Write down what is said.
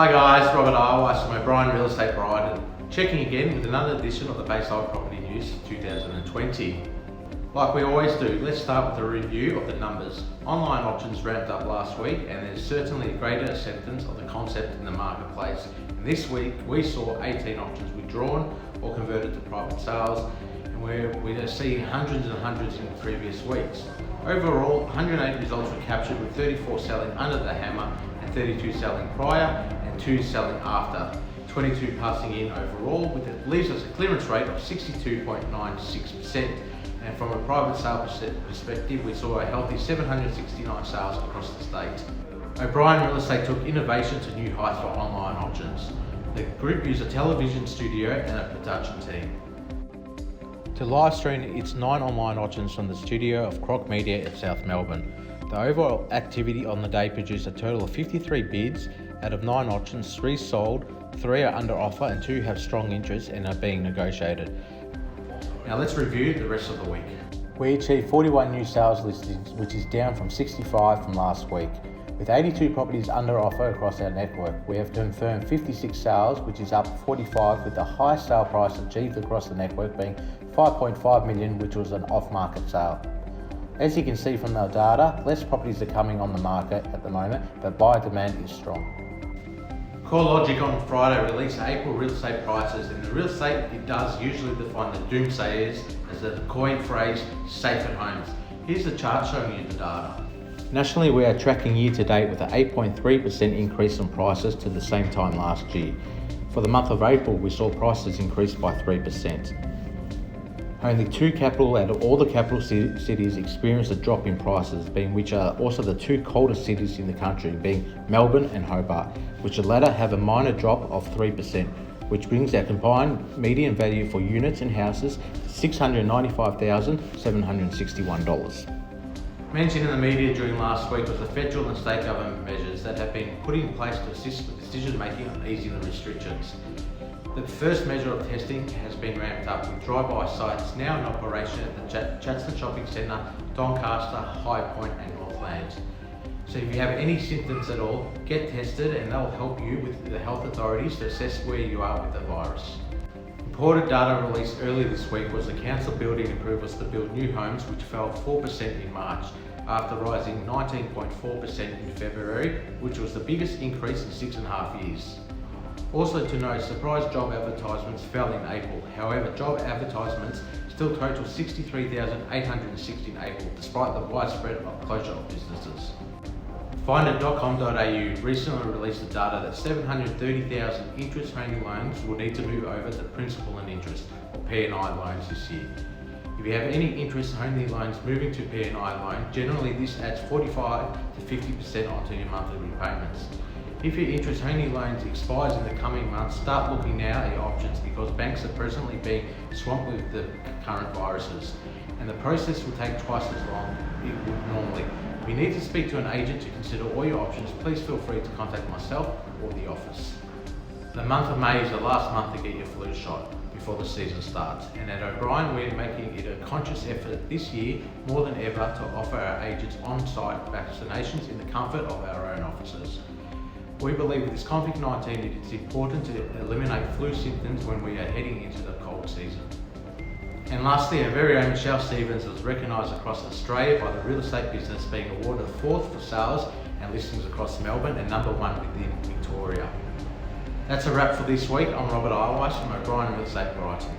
Hi guys, Robert Eierweis from O'Brien Real Estate Brighton, checking again with another edition of the Bayside Property News 2020. Like we always do, let's start with a review of the numbers. Online auctions ramped up last week and there's certainly a greater acceptance of the concept in the marketplace. And this week we saw 18 auctions withdrawn or converted to private sales, and we're seeing hundreds and hundreds in previous weeks. Overall, 108 results were captured, with 34 selling under the hammer and 32 selling prior and 2 selling after. 22 passing in overall, with it leaves us a clearance rate of 62.96%. And from a private sale perspective, we saw a healthy 769 sales across the state. O'Brien Real Estate took innovation to new heights for online auctions. The group used a television studio and a production team to live stream its 9 online auctions from the studio of Croc Media in South Melbourne. The overall activity on the day produced a total of 53 bids. Out of 9 auctions, 3 sold, 3 are under offer and 2 have strong interest and are being negotiated. Now let's review the rest of the week. We achieved 41 new sales listings, which is down from 65 from last week. With 82 properties under offer across our network, we have confirmed 56 sales, which is up 45, with the highest sale price achieved across the network being $5.5 million, which was an off-market sale. As you can see from the data, less properties are coming on the market at the moment, but buyer demand is strong. CoreLogic on Friday released April real estate prices, and the real estate it does usually define the doomsayers as the coin phrase safe at homes. Here's the chart showing you the data. Nationally, we are tracking year to date with an 8.3% increase in prices to the same time last year. For the month of April, we saw prices increase by 3%. Only 2 capital out of all the capital cities experienced a drop in prices, which are also the 2 coldest cities in the country, being Melbourne and Hobart, which the latter have a minor drop of 3%, which brings our combined median value for units and houses to $695,761. Mentioned in the media during last week was the federal and state government measures that have been put in place to assist with decision making on easing the restrictions. The first measure of testing has been ramped up, with drive-by sites now in operation at the Chatston Shopping Centre, Doncaster, High Point and Northlands. So if you have any symptoms at all, get tested and they'll help you with the health authorities to assess where you are with the virus. Important data released earlier this week was the council building approvals to build new homes, which fell 4% in March after rising 19.4% in February, which was the biggest increase in 6.5 years. Also to note, surprise job advertisements fell in April. However, job advertisements still total 63,860 in April, despite the widespread closure of businesses. Finder.com.au recently released the data that 730,000 interest-only loans will need to move over to principal and interest, or P&I loans this year. If you have any interest-only loans moving to P&I loan, generally this adds 45 to 50% onto your monthly repayments. If your interest-only loans expires in the coming months, start looking now at your options, because banks are presently being swamped with the current viruses, and the process will take twice as long it would normally. If you need to speak to an agent to consider all your options, please feel free to contact myself or the office. The month of May is the last month to get your flu shot before the season starts, and at O'Brien we're making it a conscious effort this year more than ever to offer our agents on-site vaccinations in the comfort of our own offices. We believe with this COVID-19 it is important to eliminate flu symptoms when we are heading into the cold season. And lastly, our very own Michelle Stevens was recognised across Australia by the real estate business, being awarded 4th for sales and listings across Melbourne and number 1 within Victoria. That's a wrap for this week. I'm Robert Eierweis from O'Brien Real Estate Brighton.